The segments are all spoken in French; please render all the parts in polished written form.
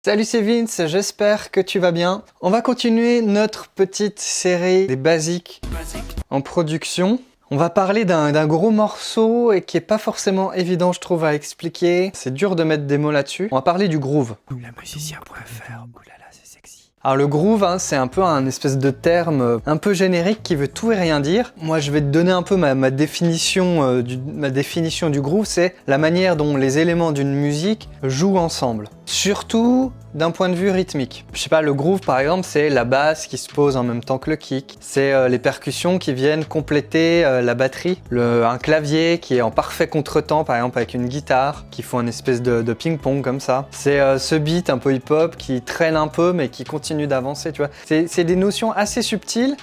Salut, c'est Vince, j'espère que tu vas bien. On va continuer notre petite série des basiques en production. On va parler d'un gros morceau et qui est pas forcément évident, je trouve, à expliquer. C'est dur de mettre des mots là-dessus. On va parler du groove. Lamusicien.fr, oulala, c'est sexy. Alors le groove, c'est un peu un espèce de terme un peu générique qui veut tout et rien dire. Moi, je vais te donner un peu ma définition du groove, c'est la manière dont les éléments d'une musique jouent ensemble. Surtout d'un point de vue rythmique. Je sais pas, le groove par exemple, c'est la basse qui se pose en même temps que le kick. C'est les percussions qui viennent compléter la batterie. Un clavier qui est en parfait contretemps, par exemple avec une guitare, qui font une espèce de ping-pong comme ça. C'est ce beat un peu hip-hop qui traîne un peu mais qui continue d'avancer, tu vois. C'est des notions assez subtiles,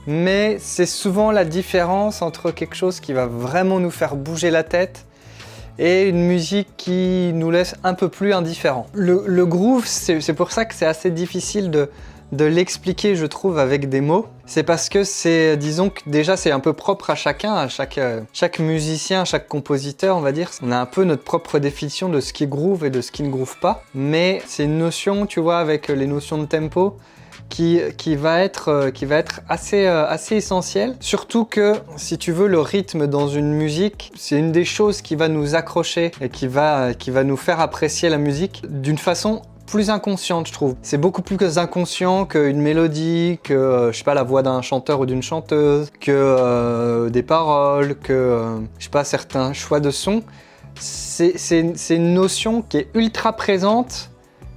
mais c'est souvent la différence entre quelque chose qui va vraiment nous faire bouger la tête et une musique qui nous laisse un peu plus indifférents. Le groove, c'est pour ça que c'est assez difficile de l'expliquer, je trouve, avec des mots. C'est parce que c'est, disons que déjà c'est un peu propre à chacun, à chaque musicien, à chaque compositeur, on va dire. On a un peu notre propre définition de ce qui groove et de ce qui ne groove pas. Mais c'est une notion, tu vois, avec les notions de tempo, qui va être assez essentiel. Surtout que, si tu veux, le rythme dans une musique, c'est une des choses qui va nous accrocher et qui va nous faire apprécier la musique d'une façon plus inconsciente, je trouve. C'est beaucoup plus inconscient qu'une mélodie, que, je sais pas, la voix d'un chanteur ou d'une chanteuse, que des paroles, que, je sais pas, certains choix de sons. C'est une notion qui est ultra présente,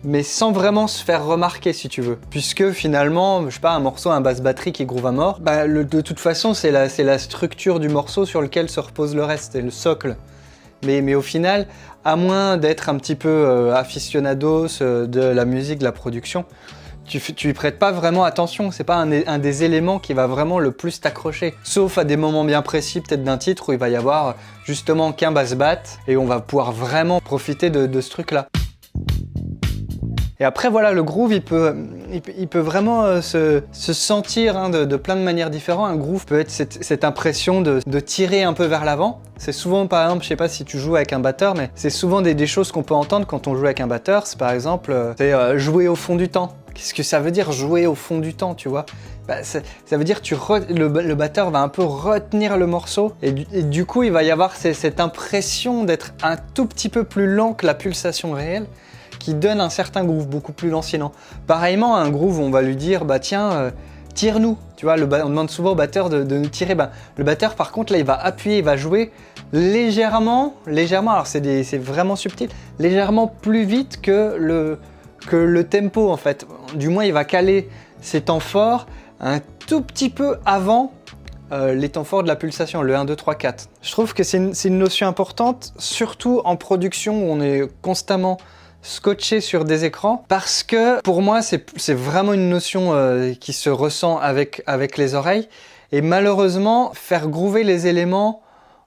mais sans vraiment se faire remarquer, si tu veux. Puisque finalement, je sais pas, un morceau, un basse batterie qui groove à mort, de toute façon, c'est la structure du morceau sur lequel se repose le reste, c'est le socle. Mais au final, à moins d'être un petit peu aficionados de la musique, de la production, tu y prêtes pas vraiment attention, c'est pas un des éléments qui va vraiment le plus t'accrocher. Sauf à des moments bien précis, peut-être d'un titre, où il va y avoir justement qu'un basse batte, et on va pouvoir vraiment profiter de ce truc-là. Et après, voilà, le groove, il peut vraiment se sentir de plein de manières différentes. Un groove peut être cette impression de tirer un peu vers l'avant. C'est souvent, par exemple, je sais pas si tu joues avec un batteur, mais c'est souvent des choses qu'on peut entendre quand on joue avec un batteur. C'est par exemple, jouer au fond du temps. Qu'est-ce que ça veut dire, jouer au fond du temps, tu vois ? Ça veut dire que le batteur va un peu retenir le morceau et du coup, il va y avoir cette impression d'être un tout petit peu plus lent que la pulsation réelle, qui donne un certain groove beaucoup plus lancinant. Pareillement, un groove, on va lui dire, tiens, tire-nous. Tu vois, on demande souvent au batteur de nous tirer. Le batteur, par contre, là, il va appuyer, il va jouer légèrement, alors c'est vraiment subtil, légèrement plus vite que le tempo, en fait. Du moins, il va caler ses temps forts un tout petit peu avant les temps forts de la pulsation, le 1, 2, 3, 4. Je trouve que c'est une notion importante, surtout en production où on est constamment scotché sur des écrans, parce que pour moi c'est vraiment une notion qui se ressent avec les oreilles, et malheureusement faire groover les éléments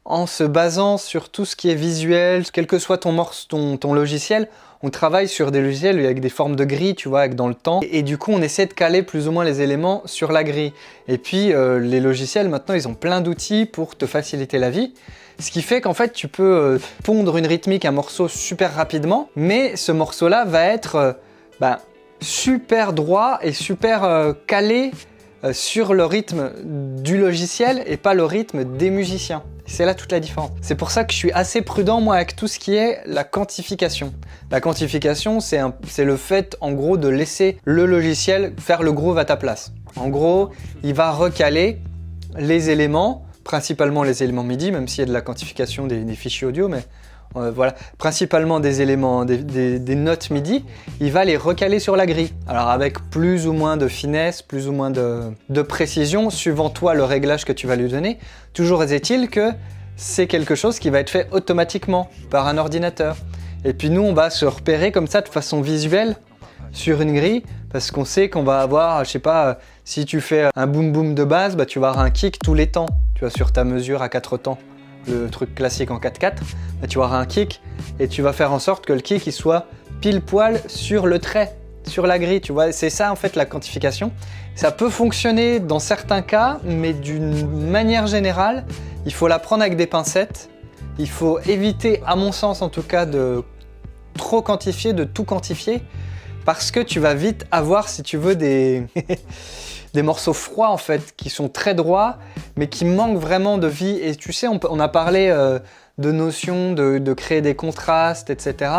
en se basant sur tout ce qui est visuel, quel que soit ton logiciel. On travaille sur des logiciels avec des formes de grilles, tu vois, avec dans le temps. Et du coup, on essaie de caler plus ou moins les éléments sur la grille. Et puis, les logiciels, maintenant, ils ont plein d'outils pour te faciliter la vie. Ce qui fait qu'en fait, tu peux pondre une rythmique, un morceau super rapidement, mais ce morceau-là va être super droit et super calé sur le rythme du logiciel et pas le rythme des musiciens. C'est là toute la différence. C'est pour ça que je suis assez prudent, moi, avec tout ce qui est la quantification. La quantification, c'est le fait, en gros, de laisser le logiciel faire le groove à ta place. En gros, il va recaler les éléments, principalement les éléments MIDI, même s'il y a de la quantification des fichiers audio, mais voilà, principalement des éléments, des notes MIDI, il va les recaler sur la grille. Alors avec plus ou moins de finesse, plus ou moins de précision, suivant toi le réglage que tu vas lui donner. Toujours est-il que c'est quelque chose qui va être fait automatiquement par un ordinateur. Et puis nous, on va se repérer comme ça de façon visuelle sur une grille, parce qu'on sait qu'on va avoir, je sais pas, si tu fais un boom boom de base, tu vas avoir un kick tous les temps, tu vois, sur ta mesure à 4 temps. Le truc classique en 4/4, tu auras un kick et tu vas faire en sorte que le kick il soit pile poil sur le trait, sur la grille, tu vois. C'est ça en fait la quantification. Ça peut fonctionner dans certains cas, mais d'une manière générale, il faut la prendre avec des pincettes. Il faut éviter, à mon sens en tout cas, de trop quantifier, de tout quantifier. parce que tu vas vite avoir, si tu veux, des morceaux froids en fait, qui sont très droits, mais qui manquent vraiment de vie. Et tu sais, on a parlé de notions, de créer des contrastes, etc.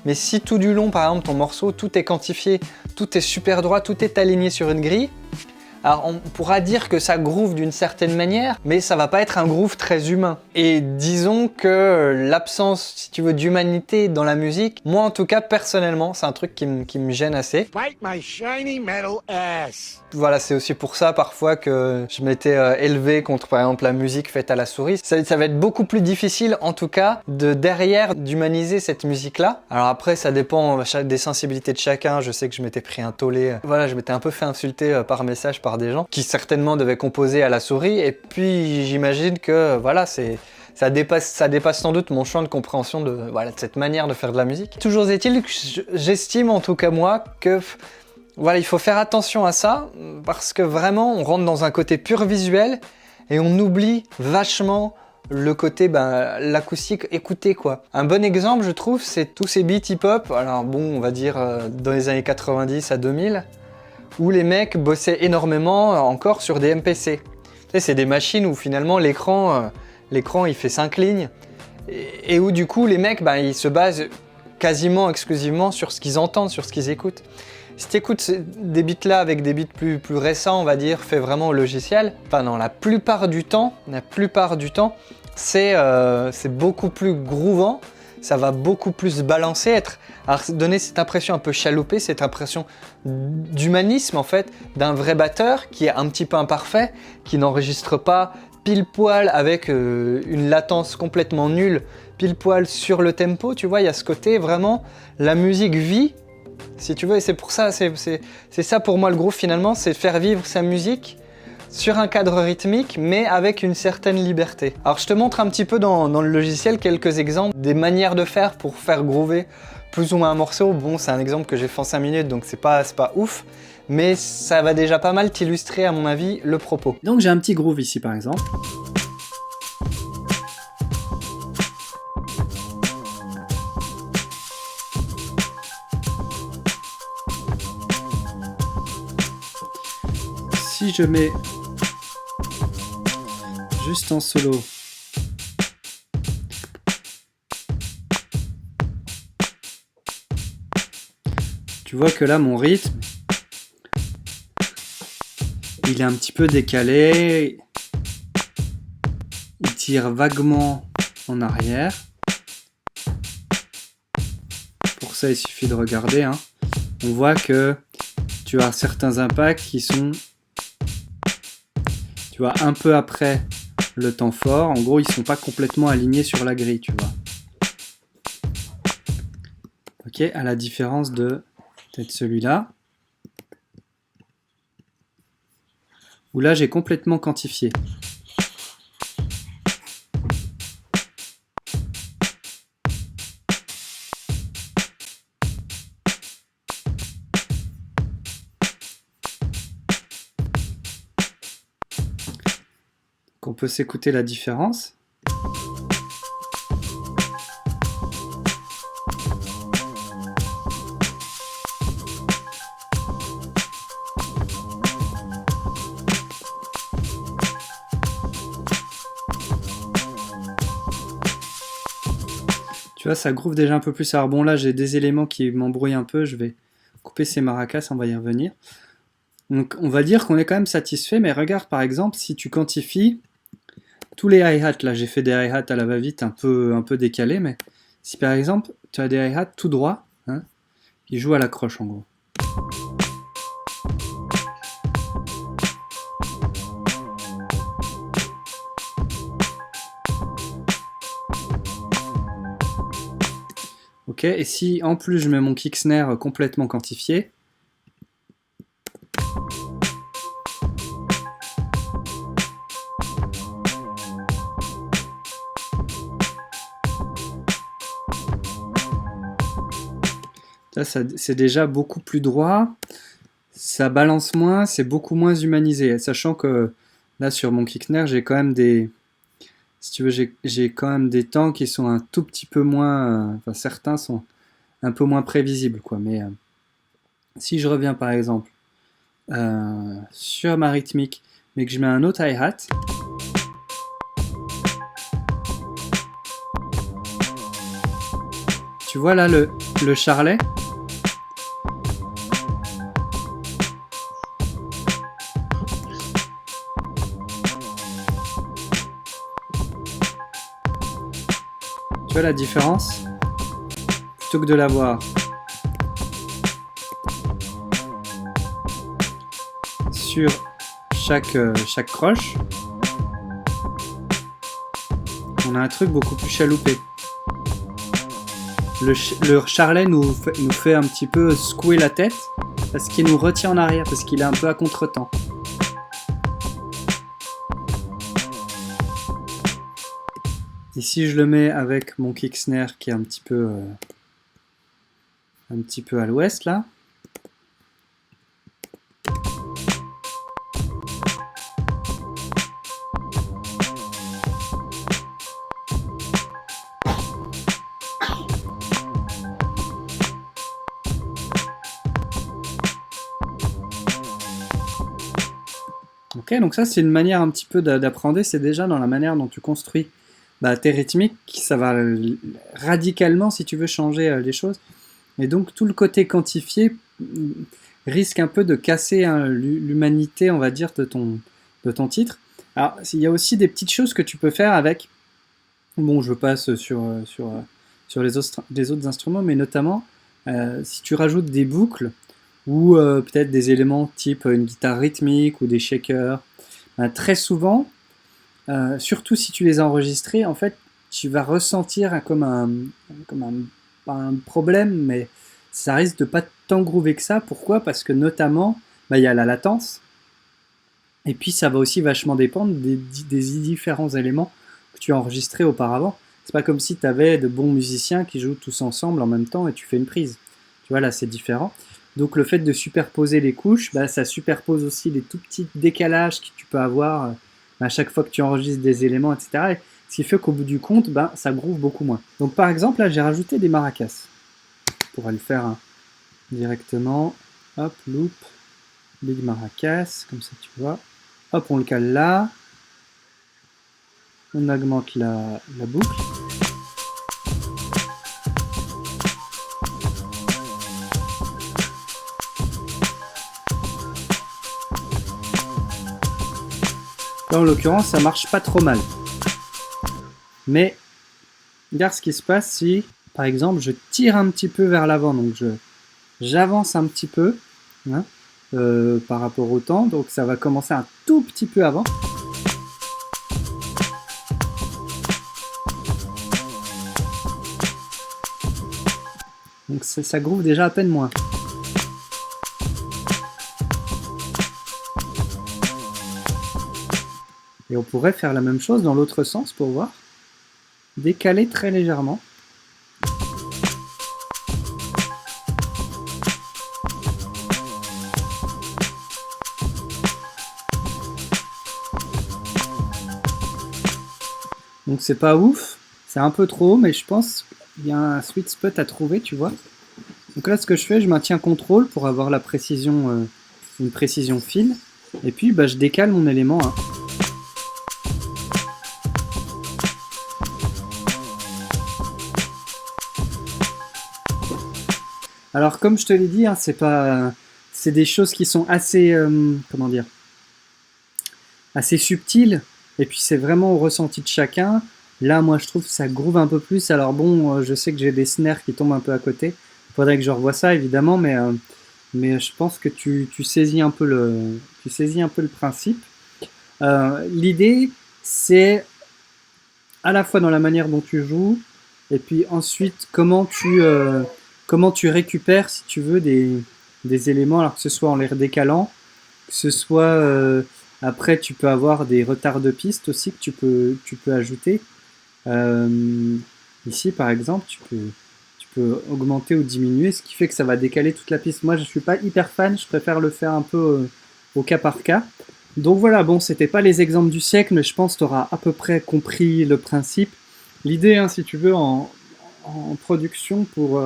Mais si tout du long, par exemple, ton morceau, tout est quantifié, tout est super droit, tout est aligné sur une grille, alors on pourra dire que ça groove d'une certaine manière, mais ça va pas être un groove très humain. Et disons que l'absence, si tu veux, d'humanité dans la musique, moi en tout cas personnellement, c'est un truc qui me gêne assez. Bite my shiny metal ass. Voilà, c'est aussi pour ça parfois que je m'étais élevé contre par exemple la musique faite à la souris. Ça va être beaucoup plus difficile en tout cas de derrière d'humaniser cette musique-là. Alors après ça dépend des sensibilités de chacun. Je sais que je m'étais pris un tollé. Voilà, je m'étais un peu fait insulter par message par des gens qui certainement devaient composer à la souris. Et puis j'imagine que voilà, ça dépasse sans doute mon champ de compréhension de cette manière de faire de la musique. Toujours est-il que j'estime en tout cas moi que voilà, il faut faire attention à ça parce que vraiment on rentre dans un côté pur visuel et on oublie vachement le côté l'acoustique écouté quoi. Un bon exemple je trouve c'est tous ces beats hip-hop, alors bon on va dire dans les années 90 à 2000 où les mecs bossaient énormément encore sur des MPC. Tu sais, c'est des machines où finalement l'écran il fait 5 lignes et où du coup les mecs ils se basent quasiment exclusivement sur ce qu'ils entendent, sur ce qu'ils écoutent. Si tu écoutes des beats là avec des beats plus récents, on va dire, fait vraiment au logiciel, enfin non, la plupart du temps, c'est beaucoup plus groovant, ça va beaucoup plus balancer, donner cette impression un peu chaloupée, cette impression d'humanisme en fait, d'un vrai batteur qui est un petit peu imparfait, qui n'enregistre pas pile poil avec une latence complètement nulle, pile poil sur le tempo, tu vois, il y a ce côté vraiment, la musique vit, si tu veux, et c'est pour ça, c'est ça pour moi le groove finalement, c'est faire vivre sa musique sur un cadre rythmique, mais avec une certaine liberté. Alors je te montre un petit peu dans le logiciel quelques exemples des manières de faire pour faire groover plus ou moins un morceau. Bon, c'est un exemple que j'ai fait en 5 minutes, donc c'est pas ouf, mais ça va déjà pas mal t'illustrer à mon avis le propos. Donc j'ai un petit groove ici par exemple. Si je mets juste en solo, tu vois que là mon rythme, il est un petit peu décalé, il tire vaguement en arrière. Pour ça il suffit de regarder, hein. On voit que tu as certains impacts qui sont, tu vois, un peu après le temps fort. En gros, ils sont pas complètement alignés sur la grille, tu vois. Ok, à la différence de peut-être celui-là, où là j'ai complètement quantifié. On peut s'écouter la différence. Tu vois, ça groove déjà un peu plus. Alors bon, là j'ai des éléments qui m'embrouillent un peu, je vais couper ces maracas, on va y revenir. Donc on va dire qu'on est quand même satisfait, mais regarde par exemple, si tu quantifies tous les hi-hats, là j'ai fait des hi-hats à la va-vite un peu décalés, mais si par exemple tu as des hi-hats tout droit, hein, ils jouent à la croche en gros. Ok, et si en plus je mets mon kick snare complètement quantifié, là, c'est déjà beaucoup plus droit, ça balance moins, c'est beaucoup moins humanisé. Sachant que là, sur mon kick snare, j'ai quand même des... Si tu veux, j'ai quand même des temps qui sont un tout petit peu moins... enfin, certains sont un peu moins prévisibles, quoi. Mais Si je reviens par exemple sur ma rythmique, mais que je mets un autre hi-hat, tu vois là le charlet, tu vois la différence? Plutôt que de l'avoir sur chaque croche, on a un truc beaucoup plus chaloupé. Le charlet nous fait un petit peu secouer la tête parce qu'il nous retient en arrière, parce qu'il est un peu à contre-temps. Et si je le mets avec mon kick snare qui est un petit peu à l'ouest là, ok, donc ça c'est une manière un petit peu d'apprendre, c'est déjà dans la manière dont tu construis tes rythmiques, ça va radicalement si tu veux changer les choses. Et donc tout le côté quantifié risque un peu de casser l'humanité, on va dire, de ton titre. Alors il y a aussi des petites choses que tu peux faire avec, bon je passe sur les autres instruments, mais notamment si tu rajoutes des boucles, ou peut-être des éléments type une guitare rythmique ou des shakers, très souvent, surtout si tu les as enregistrés, en fait, tu vas ressentir pas un problème, mais ça risque de pas tant groover que ça. Pourquoi? Parce que notamment, il y a la latence, et puis ça va aussi vachement dépendre des différents éléments que tu as enregistrés auparavant. C'est pas comme si tu avais de bons musiciens qui jouent tous ensemble en même temps et tu fais une prise. Tu vois, là, c'est différent. Donc le fait de superposer les couches, ça superpose aussi les tout petits décalages que tu peux avoir à chaque fois que tu enregistres des éléments, etc. Et ce qui fait qu'au bout du compte, ça groove beaucoup moins. Donc par exemple, là j'ai rajouté des maracas. On pourrait le faire directement. Hop, loop, big maracas, comme ça tu vois. Hop, on le cale là. On augmente la boucle. Là, en l'occurrence, ça marche pas trop mal. Mais, regarde ce qui se passe si, par exemple, je tire un petit peu vers l'avant. Donc, j'avance un petit peu par rapport au temps. Donc, ça va commencer un tout petit peu avant. Donc, ça groove déjà à peine moins. Et on pourrait faire la même chose dans l'autre sens pour voir. Décaler très légèrement. Donc c'est pas ouf, c'est un peu trop haut, mais je pense qu'il y a un sweet spot à trouver, tu vois. Donc là, ce que je fais, je maintiens contrôle pour avoir la précision, une précision fine. Et puis, je décale mon élément. Alors, comme je te l'ai dit, c'est des choses qui sont assez, assez subtiles. Et puis, c'est vraiment au ressenti de chacun. Là, moi, je trouve que ça groove un peu plus. Alors bon, je sais que j'ai des snares qui tombent un peu à côté. Il faudrait que je revoie ça, évidemment, mais je pense que tu saisis un peu le principe. L'idée, c'est à la fois dans la manière dont tu joues, et puis ensuite comment tu récupères, si tu veux, des éléments, alors que ce soit en les redécalant, que ce soit après tu peux avoir des retards de piste aussi que tu peux ajouter. Ici par exemple tu peux augmenter ou diminuer, ce qui fait que ça va décaler toute la piste. Moi je suis pas hyper fan, je préfère le faire un peu au cas par cas. Donc voilà, bon, c'était pas les exemples du siècle, mais je pense que tu auras à peu près compris le principe. L'idée, si tu veux, en production, pour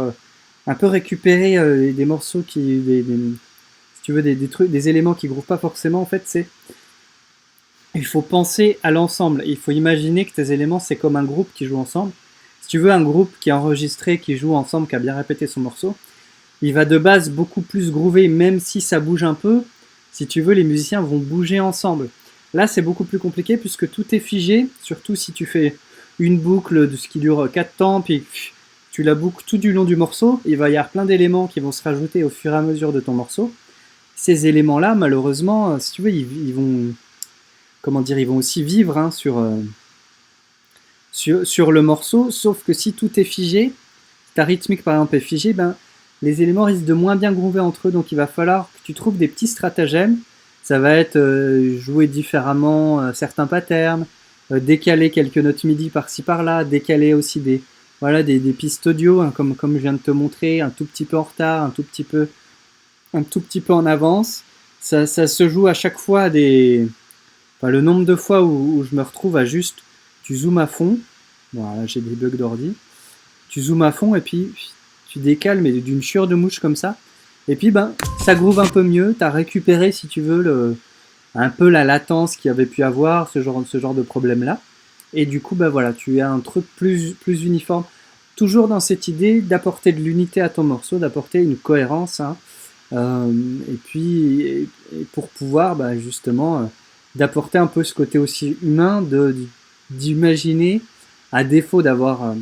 un peu récupérer des morceaux si tu veux, des trucs, des éléments qui groovent pas forcément, en fait, il faut penser à l'ensemble. Il faut imaginer que tes éléments, c'est comme un groupe qui joue ensemble. Si tu veux un groupe qui est enregistré, qui joue ensemble, qui a bien répété son morceau, il va de base beaucoup plus groover, même si ça bouge un peu. Si tu veux, les musiciens vont bouger ensemble. Là, c'est beaucoup plus compliqué puisque tout est figé, surtout si tu fais une boucle de ce qui dure 4 temps, puis tu la boucles tout du long du morceau. Il va y avoir plein d'éléments qui vont se rajouter au fur et à mesure de ton morceau. Ces éléments-là, malheureusement, si tu veux, ils vont... Comment dire, ils vont aussi vivre hein, sur le morceau, sauf que si tout est figé, ta rythmique par exemple est figée, ben, les éléments risquent de moins bien groover entre eux, donc il va falloir que tu trouves des petits stratagèmes. Ça va être jouer différemment certains patterns, décaler quelques notes MIDI par-ci par-là, décaler aussi des pistes audio, hein, comme je viens de te montrer, un tout petit peu en retard, un tout petit peu en avance. Ça se joue à chaque fois le nombre de fois où je me retrouve à juste, tu zoomes à fond, voilà, j'ai des bugs d'ordi, tu zoomes à fond et puis tu décales, mais d'une chiure de mouche comme ça, et puis ben, ça groove un peu mieux, tu as récupéré, si tu veux, un peu la latence qu'il y avait pu avoir, ce genre de problème-là, et du coup, ben voilà, tu as un truc plus uniforme, toujours dans cette idée d'apporter de l'unité à ton morceau, d'apporter une cohérence, hein, et puis pour pouvoir, ben, justement... d'apporter un peu ce côté aussi humain, d'imaginer, à défaut d'avoir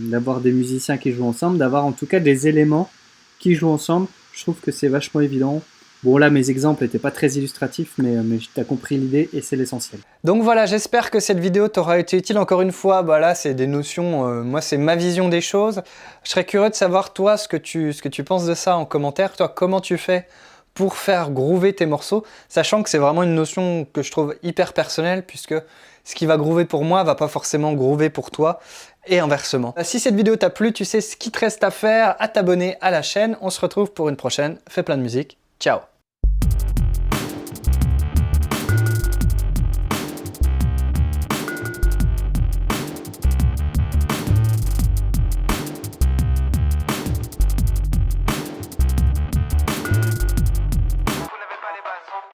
des musiciens qui jouent ensemble, d'avoir en tout cas des éléments qui jouent ensemble. Je trouve que c'est vachement évident. Bon là mes exemples n'étaient pas très illustratifs, mais tu as compris l'idée et c'est l'essentiel. Donc voilà, j'espère que cette vidéo t'aura été utile. Encore une fois, bah là c'est des notions, moi c'est ma vision des choses. Je serais curieux de savoir toi ce que tu penses de ça en commentaire. Toi, comment tu fais pour faire groover tes morceaux, sachant que c'est vraiment une notion que je trouve hyper personnelle, puisque ce qui va groover pour moi va pas forcément groover pour toi, et inversement. Si cette vidéo t'a plu, tu sais ce qu'il te reste à faire, à t'abonner à la chaîne. On se retrouve pour une prochaine. Fais plein de musique. Ciao!